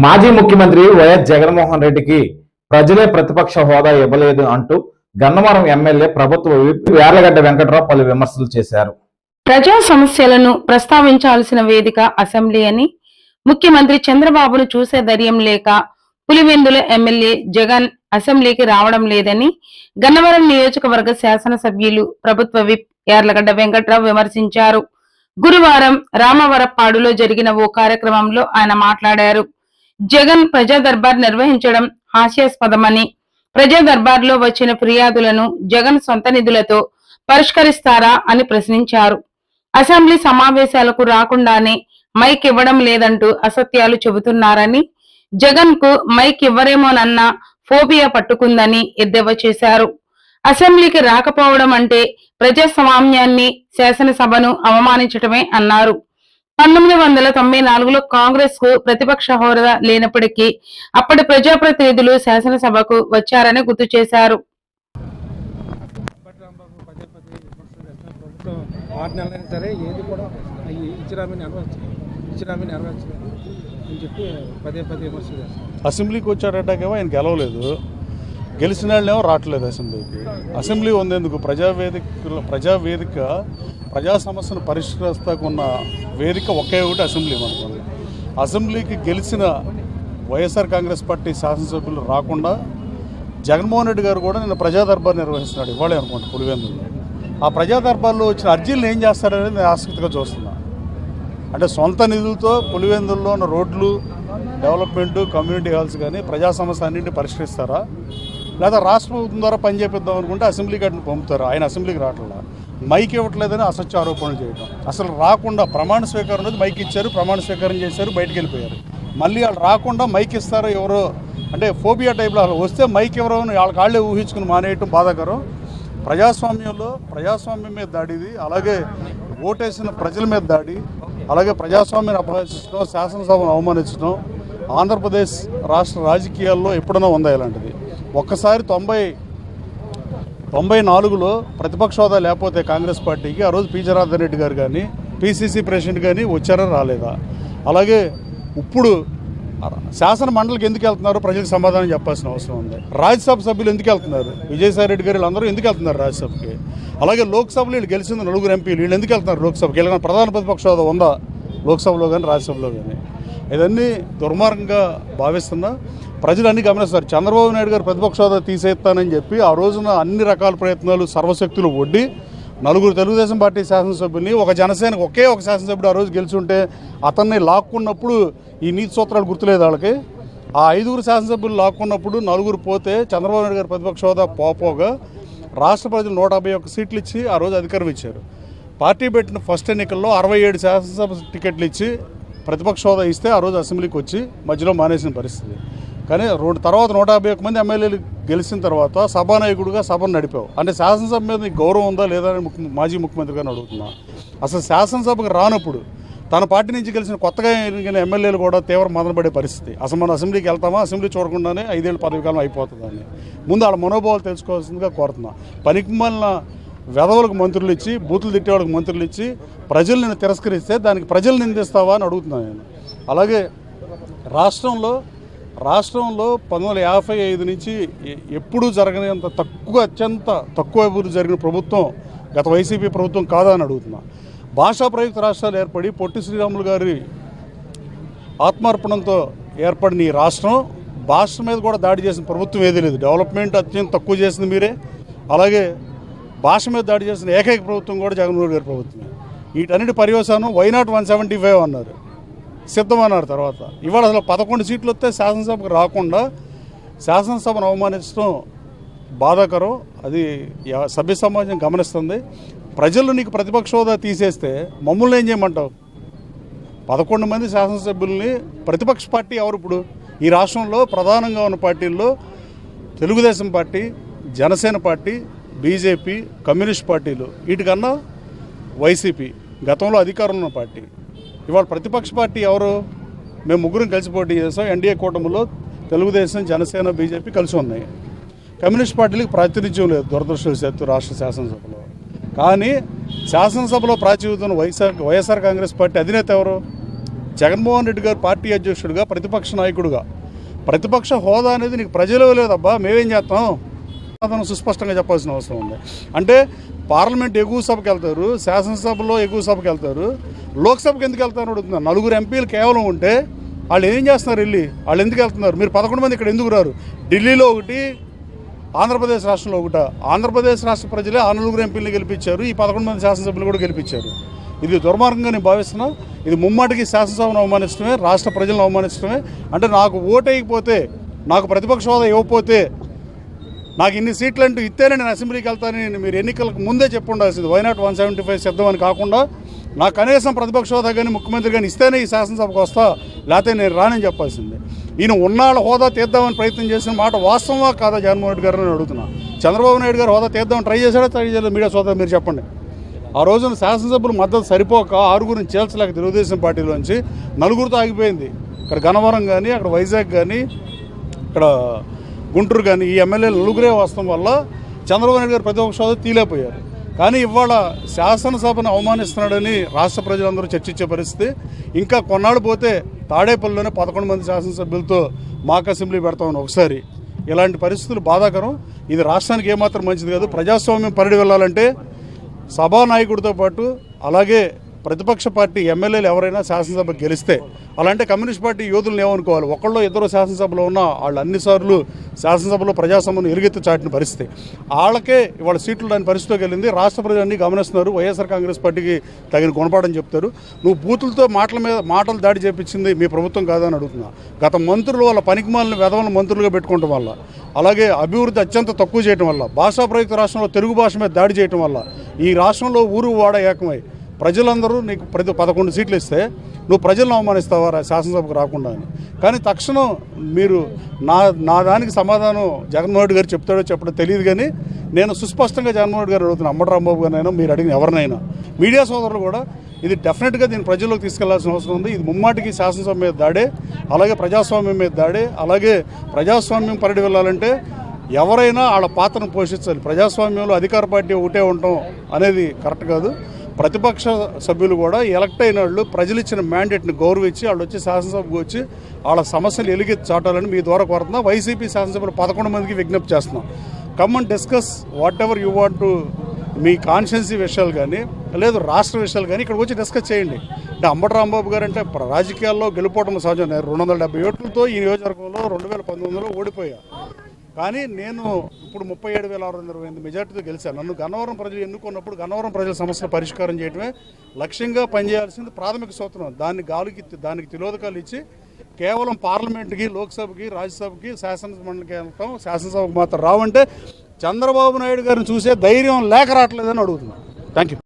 మాజీ ముఖ్యమంత్రి వైఎస్ జగన్మోహన్ రెడ్డికి ప్రజలే ప్రతిపక్ష హోదా ఇవ్వలేదు అంటూ గన్నవరం ఎమ్మెల్యే ప్రభుత్వ విప్ యార్లగడ్డ వెంకట్రావు పలు విమర్శలు చేశారు. ప్రజా సమస్యలను ప్రస్తావించాల్సిన వేదిక అసెంబ్లీ అని, ముఖ్యమంత్రి చంద్రబాబును చూసే ధైర్యం లేక పులివెందుల ఎమ్మెల్యే జగన్ అసెంబ్లీకి రావడం లేదని గన్నవరం నియోజకవర్గ శాసనసభ్యులు ప్రభుత్వ విప్ యార్లగడ్డ వెంకట్రావు విమర్శించారు. గురువారం రామవరప్పాడులో జరిగిన ఓ కార్యక్రమంలో ఆయన మాట్లాడారు. జగన్ ప్రజా దర్బార్ నిర్వహించడం హాస్యాస్పదమని, ప్రజా దర్బార్లో వచ్చిన ఫిర్యాదులను జగన్ సొంత నిధులతో పరిష్కరిస్తారా అని ప్రశ్నించారు. అసెంబ్లీ సమావేశాలకు రాకుండానే మైక్ ఇవ్వడం లేదంటూ అసత్యాలు చెబుతున్నారని, జగన్ కు మైక్ ఇవ్వరేమోనన్న ఫోబియా పట్టుకుందని ఎద్దేవా చేశారు. అసెంబ్లీకి రాకపోవడం అంటే ప్రజాస్వామ్యాన్ని, శాసనసభను అవమానించటమే అన్నారు. 1994లో కాంగ్రెస్ కు ప్రతిపక్ష హోదా లేనప్పటికీ అప్పటి ప్రజాప్రతినిధులు శాసనసభకు వచ్చారని గుర్తు చేశారు. అసెంబ్లీకి వచ్చాడటకేమో ఆయన గెలవలేదు, గెలిచిన వాళ్ళేమో రావట్లేదు అసెంబ్లీకి. అసెంబ్లీ ఉందేందుకు? ప్రజావేదిక ప్రజా సమస్యను పరిష్కరిస్తాకున్న వేదిక ఒకే ఒకటి అసెంబ్లీ. మనకు అసెంబ్లీకి గెలిచిన వైఎస్ఆర్ కాంగ్రెస్ పార్టీ శాసనసభ్యులు రాకుండా జగన్మోహన్ రెడ్డి గారు కూడా నిన్న ప్రజా దర్బార్ నిర్వహిస్తున్నాడు, ఇవాళే అనుకుంటా పులివెందులో. ఆ ప్రజా దర్బార్లో వచ్చిన అర్జీలను ఏం చేస్తారనేది నేను ఆసక్తిగా చూస్తున్నా. అంటే సొంత నిధులతో పులివెందుల్లో ఉన్న రోడ్లు డెవలప్మెంటు, కమ్యూనిటీ హాల్స్ కానీ ప్రజా సమస్య అన్నింటినీ పరిష్కరిస్తారా, లేదా రాష్ట్ర ప్రభుత్వం ద్వారా పనిచేపిద్దాం అనుకుంటే అసెంబ్లీకి అట్లా పంపుతారు. ఆయన అసెంబ్లీకి రావట్లేదు, మైక్ ఇవ్వట్లేదని అసత్య ఆరోపణలు చేయడం. అసలు రాకుండా ప్రమాణ స్వీకారం అనేది మైక్ ఇచ్చారు, ప్రమాణ స్వీకారం చేశారు, బయటికి వెళ్ళిపోయారు. మళ్ళీ వాళ్ళు రాకుండా మైక్ ఇస్తారో ఎవరో అంటే ఫోబియా టైప్లో వస్తే మైక్ ఎవరో వాళ్ళ కాళ్ళే ఊహించుకుని మానేయటం బాధాకరం. ప్రజాస్వామ్యంలో ప్రజాస్వామ్యం మీద దాడిది, అలాగే ఓటేసిన ప్రజల మీద దాడి, అలాగే ప్రజాస్వామ్యాన్ని అపహరించడం, శాసనసభను అవమానించడం ఆంధ్రప్రదేశ్ రాష్ట్ర రాజకీయాల్లో ఎప్పుడైనా ఉందా ఇలాంటిది? ఒక్కసారి 94లో ప్రతిపక్ష హోదా లేకపోతే కాంగ్రెస్ పార్టీకి ఆ రోజు పి జనార్దన్ రెడ్డి గారు కానీ పిసిసి ప్రెసిడెంట్ కానీ వచ్చారా రాలేదా? అలాగే ఇప్పుడు శాసన మండలికి ఎందుకు వెళ్తున్నారు ప్రజలకు సమాధానం చెప్పాల్సిన అవసరం ఉంది. రాజ్యసభ సభ్యులు ఎందుకు వెళ్తున్నారు? విజయసాయి రెడ్డి గారు వీళ్ళందరూ ఎందుకు వెళ్తున్నారు రాజ్యసభకి? అలాగే లోక్సభలో వీళ్ళు గెలిచింది 9 ఎంపీలు, వీళ్ళు ఎందుకు వెళ్తున్నారు లోక్సభకి? వీళ్ళకి ప్రధాన ప్రతిపక్ష హోదా ఉందా లోక్సభలో కానీ రాజ్యసభలో కానీ? ఇవన్నీ దుర్మార్గంగా భావిస్తున్నా ప్రజలు అన్నీ గమనిస్తారు. చంద్రబాబు నాయుడు గారు ప్రతిపక్ష హోదా తీసేస్తానని చెప్పి ఆ రోజున అన్ని రకాల ప్రయత్నాలు సర్వశక్తులు ఒడ్డి 9 తెలుగుదేశం పార్టీ శాసనసభ్యుల్ని, ఒక జనసేనకు ఒకే ఒక శాసనసభ్యుడు ఆ రోజు గెలిచుంటే అతన్ని లాక్కున్నప్పుడు ఈ నీతి సూత్రాలు గుర్తులేదు వాళ్ళకి. ఆ 5 శాసనసభ్యులు లాక్కున్నప్పుడు 9 పోతే చంద్రబాబు నాయుడు గారు ప్రతిపక్ష హోదా పోగా రాష్ట్ర ప్రజలు 151 సీట్లు ఇచ్చి ఆ రోజు అధికారం ఇచ్చారు. పార్టీ పెట్టిన ఫస్ట్ ఎన్నికల్లో 67 శాసనసభ టికెట్లు ఇచ్చి ప్రతిపక్ష హోదా ఇస్తే ఆ రోజు అసెంబ్లీకి వచ్చి మధ్యలో మానేసిన పరిస్థితి. కానీ తర్వాత 151 మంది ఎమ్మెల్యేలు గెలిచిన తర్వాత సభానాయకుడిగా సభను నడిపావు. అంటే శాసనసభ మీద నీకు గౌరవం ఉందా లేదా అని మాజీ ముఖ్యమంత్రి గారిని అడుగుతున్నా. అసలు శాసనసభకు రానప్పుడు తన పార్టీ నుంచి గెలిచిన కొత్తగా ఎన్నికైన ఎమ్మెల్యేలు కూడా తీవ్ర మదనపడే పరిస్థితి. అసలు మనం అసెంబ్లీకి వెళ్తామా, అసెంబ్లీ చూడకుండానే 5 ఏళ్ళ పదవి కాలం అయిపోతుందని ముందు వాళ్ళ మనోభావాలు తెలుసుకోవాల్సిందిగా కోరుతున్నా. పనికిమాలిన వెధవులకు మంత్రులు ఇచ్చి, బూతులు తిట్టేవాళ్ళకి మంత్రులు ఇచ్చి ప్రజలు నిన్ను తిరస్కరిస్తే దానికి ప్రజలు నిందిస్తావా అని అడుగుతున్నాను నేను. అలాగే రాష్ట్రంలో 1955 నుంచి ఎప్పుడూ జరగనంత అత్యంత తక్కువ అభివృద్ధి జరిగిన ప్రభుత్వం గత వైసీపీ ప్రభుత్వం కాదా అని అడుగుతున్నా. భాషా ప్రయుక్త రాష్ట్రాలు ఏర్పడి పొట్టి శ్రీరాములు గారి ఆత్మార్పణంతో ఏర్పడిన ఈ రాష్ట్రం భాష మీద కూడా దాడి చేసిన ప్రభుత్వం ఏదీ లేదు. డెవలప్మెంట్ అత్యంత తక్కువ చేసింది మీరే. అలాగే భాష మీద దాడి చేసిన ఏకైక ప్రభుత్వం కూడా జగన్మోహన్ గారి ప్రభుత్వమే. వీటన్నిటి పర్యవసానం వైనాట్ 175 అన్నారు, సిద్ధమన్నారు. తర్వాత ఇవాళ అసలు 11 సీట్లు వస్తే శాసనసభకు రాకుండా శాసనసభను అవమానించడం బాధాకరం. అది సభ్య సమాజం గమనిస్తుంది. ప్రజలు నీకు ప్రతిపక్ష హోదా తీసేస్తే మమ్మల్ని ఏం చేయమంటావు? 11 మంది శాసనసభ్యుల్ని ప్రతిపక్ష పార్టీ ఎవరు? ఇప్పుడు ఈ రాష్ట్రంలో ప్రధానంగా ఉన్న పార్టీల్లో Telugu Desam party, Janasena party, BJP, communist పార్టీలు, వీటికన్నా వైసీపీ గతంలో అధికారంలో ఉన్న పార్టీ. ఇవాళ ప్రతిపక్ష పార్టీ ఎవరు? మేము ముగ్గురం కలిసి పోటీ చేసాం. ఎన్డీఏ కూటమిలో తెలుగుదేశం, జనసేన, బీజేపీ కలిసి ఉన్నాయి. కమ్యూనిస్ట్ పార్టీలకు ప్రాతినిధ్యం లేదు దురదృష్టవశాత్తు రాష్ట్ర శాసనసభలో. కానీ శాసనసభలో ప్రాచుర్యం వైఎస్ఆర్ కాంగ్రెస్ పార్టీ అధినేత ఎవరు? జగన్మోహన్ రెడ్డి గారు పార్టీ అధ్యక్షుడిగా, ప్రతిపక్ష నాయకుడిగా ప్రతిపక్ష హోదా అనేది నీకు ప్రజలు ఇవ్వలేదబ్బా, మేమేం చేస్తాం అతను సుస్పష్టంగా చెప్పాల్సిన అవసరం ఉంది. అంటే పార్లమెంట్ ఎగువ సభకి వెళ్తారు, శాసనసభలో ఎగువ సభకి వెళ్తారు, లోక్సభకి ఎందుకు వెళ్తారు అడుగుతున్నారు. 4 ఎంపీలు కేవలం ఉంటే వాళ్ళు ఏం చేస్తున్నారు, వెళ్ళి వాళ్ళు ఎందుకు వెళ్తున్నారు? మీరు 11 మంది ఇక్కడ ఎందుకు రారు? ఢిల్లీలో ఒకటి, ఆంధ్రప్రదేశ్ రాష్ట్రంలో ఒకట. ఆంధ్రప్రదేశ్ రాష్ట్ర ప్రజలే ఆ 4 ఎంపీలను గెలిపించారు, ఈ 11 మంది శాసనసభ్యులు కూడా గెలిపించారు. ఇది దుర్మార్గంగా నేను భావిస్తున్నా. ఇది ముమ్మాటికి శాసనసభను అవమానించడమే, రాష్ట్ర ప్రజలను అవమానించడమే. అంటే నాకు ఓటు వేయకపోతే, నాకు ప్రతిపక్ష హోదా ఇవ్వకపోతే, నాకు ఇన్ని సీట్లు అంటూ ఇస్తేనే నేను అసెంబ్లీకి వెళ్తానని మీరు ఎన్నికలకు ముందే చెప్పి ఉండాల్సింది. వైనాట్ 175 సిద్ధమని కాకుండా నాకు కనీసం ప్రతిపక్ష హోదా కానీ ముఖ్యమంత్రి కానీ ఇస్తేనే ఈ శాసనసభకు వస్తా, లేకపోతే నేను రానని చెప్పాల్సిందే. ఈయన ఉన్నాళ్ళ హోదా తీద్దామని ప్రయత్నం చేసిన మాట వాస్తవమా కాదా జగన్మోహన్ రెడ్డి గారిని అడుగుతున్నా. చంద్రబాబు నాయుడు గారు హోదా తీద్దామని ట్రై చేశాడా, ట్రై చేయలేదు? మీడియా సోదరు మీరు చెప్పండి. ఆ రోజున శాసనసభ్యులు మద్దతు సరిపోక 6గురిని చేల్చలేక తెలుగుదేశం పార్టీలోంచి 4గురితో ఆగిపోయింది. ఇక్కడ గన్నవరం కానీ, అక్కడ వైజాగ్ కానీ, ఇక్కడ గుంటూరు కానీ ఈ ఎమ్మెల్యేలు 4గురే వస్తాం వల్ల చంద్రబాబు నాయుడు గారు ప్రతిపక్ష హోదా తీలేకపోయారు. కానీ ఇవాళ శాసనసభను అవమానిస్తున్నాడని రాష్ట్ర ప్రజలందరూ చర్చించే పరిస్థితి. ఇంకా కొన్నాళ్ళు పోతే తాడేపల్లిలోనే 11 మంది శాసనసభ్యులతో మాక్ అసెంబ్లీ పెడతామని ఒకసారి. ఇలాంటి పరిస్థితులు బాధాకరం. ఇది రాష్ట్రానికి ఏమాత్రం మంచిది కాదు. ప్రజాస్వామ్యం పరిడి వెళ్ళాలంటే సభానాయకుడితో పాటు అలాగే ప్రతిపక్ష పార్టీ ఎమ్మెల్యేలు ఎవరైనా శాసనసభ గెలిస్తే, అలాంటి కమ్యూనిస్ట్ పార్టీ యోధులను ఏమనుకోవాలి, ఒకళ్ళు ఇద్దరు శాసనసభలో ఉన్న వాళ్ళు అన్నిసార్లు శాసనసభలో ప్రజాస్వామ్యం ఎలుగెత్తి చాటిన పరిస్థితి. వాళ్ళకే ఇవాళ సీట్లు రాని పరిస్థితిలోకి వెళ్ళింది. రాష్ట్ర ప్రజలన్నీ గమనిస్తున్నారు. వైఎస్ఆర్ కాంగ్రెస్ పార్టీకి తగిన గుణపాఠం చెప్తారు. నువ్వు బూతులతో మాటలు దాడి చేపించింది మీ ప్రభుత్వం కాదని అడుగుతున్నా. గత మంత్రులు వాళ్ళ పనికిమాలిన వెధవలను మంత్రులుగా పెట్టుకోవడం వల్ల, అలాగే అభివృద్ధి అత్యంత తక్కువ చేయడం వల్ల, భాషా ప్రయుక్త రాష్ట్రంలో తెలుగు భాష మీద దాడి చేయడం వల్ల ఈ రాష్ట్రంలో ఊరు వాడ ఏకమై ప్రజలందరూ నీకు 11 సీట్లు ఇస్తే నువ్వు ప్రజలను అవమానిస్తావా శాసనసభకు రాకుండా అని. కానీ తక్షణం మీరు నా దానికి సమాధానం జగన్మోహన్ రెడ్డి గారు చెప్తాడో చెప్పడో తెలియదు. కానీ నేను సుస్పష్టంగా జగన్మోహన్ రెడ్డి గారు అడుగుతున్నా, అంబటి రాంబాబు గారినైనా మీరు అడిగిన ఎవరినైనా, మీడియా సోదరులు కూడా ఇది డెఫినెట్గా దీన్ని ప్రజల్లోకి తీసుకెళ్లాల్సిన అవసరం ఉంది. ఇది ముమ్మాటికి శాసనసభ మీద దాడే, అలాగే ప్రజాస్వామ్యం మీద దాడే. అలాగే ప్రజాస్వామ్యం పరిడి వెళ్ళాలంటే ఎవరైనా వాళ్ళ పాత్రను పోషించాలి. ప్రజాస్వామ్యంలో అధికార పార్టీ ఒకటే ఉండటం అనేది కరెక్ట్ కాదు. ప్రతిపక్ష సభ్యులు కూడా ఎలక్ట్ అయిన వాళ్ళు ప్రజలు ఇచ్చిన మ్యాండేట్ని గౌరవించి వాళ్ళు వచ్చి శాసనసభకు వచ్చి వాళ్ళ సమస్యలు ఎలుగెత్తి చాటాలని మీ ద్వారా కోరుతున్నా. వైసీపీ శాసనసభ్యులు 11 మందికి విజ్ఞప్తి చేస్తున్నాం. Come and discuss what ever you want to, మీ కాన్షియన్సీ విషయాలు కానీ లేదు రాష్ట్ర విషయాలు కానీ ఇక్కడికి వచ్చి డిస్కస్ చేయండి. అంటే అంబటి రాంబాబు గారు అంటే రాజకీయాల్లో గెలుపోవడం సహజం. 270 ఓట్లతో ఈ నియోజకవర్గంలో 2019లో ఓడిపోయా. కానీ నేను ఇప్పుడు 37,628 మెజార్టీతో గెలిచాను. నన్ను గన్నవరం ప్రజలు ఎన్నుకున్నప్పుడు గన్నవరం ప్రజల సమస్యలు పరిష్కారం చేయడమే లక్ష్యంగా పనిచేయాల్సింది ప్రాథమిక సూత్రం. దానికి తిలోదకాలు ఇచ్చి కేవలం పార్లమెంట్కి, లోక్సభకి, రాజ్యసభకి, శాసనమండలికి వెళ్తాం, శాసనసభకు మాత్రం రావంటే చంద్రబాబు నాయుడు గారిని చూసే ధైర్యం లేక రావట్లేదని అడుగుతున్నాను. Thank you.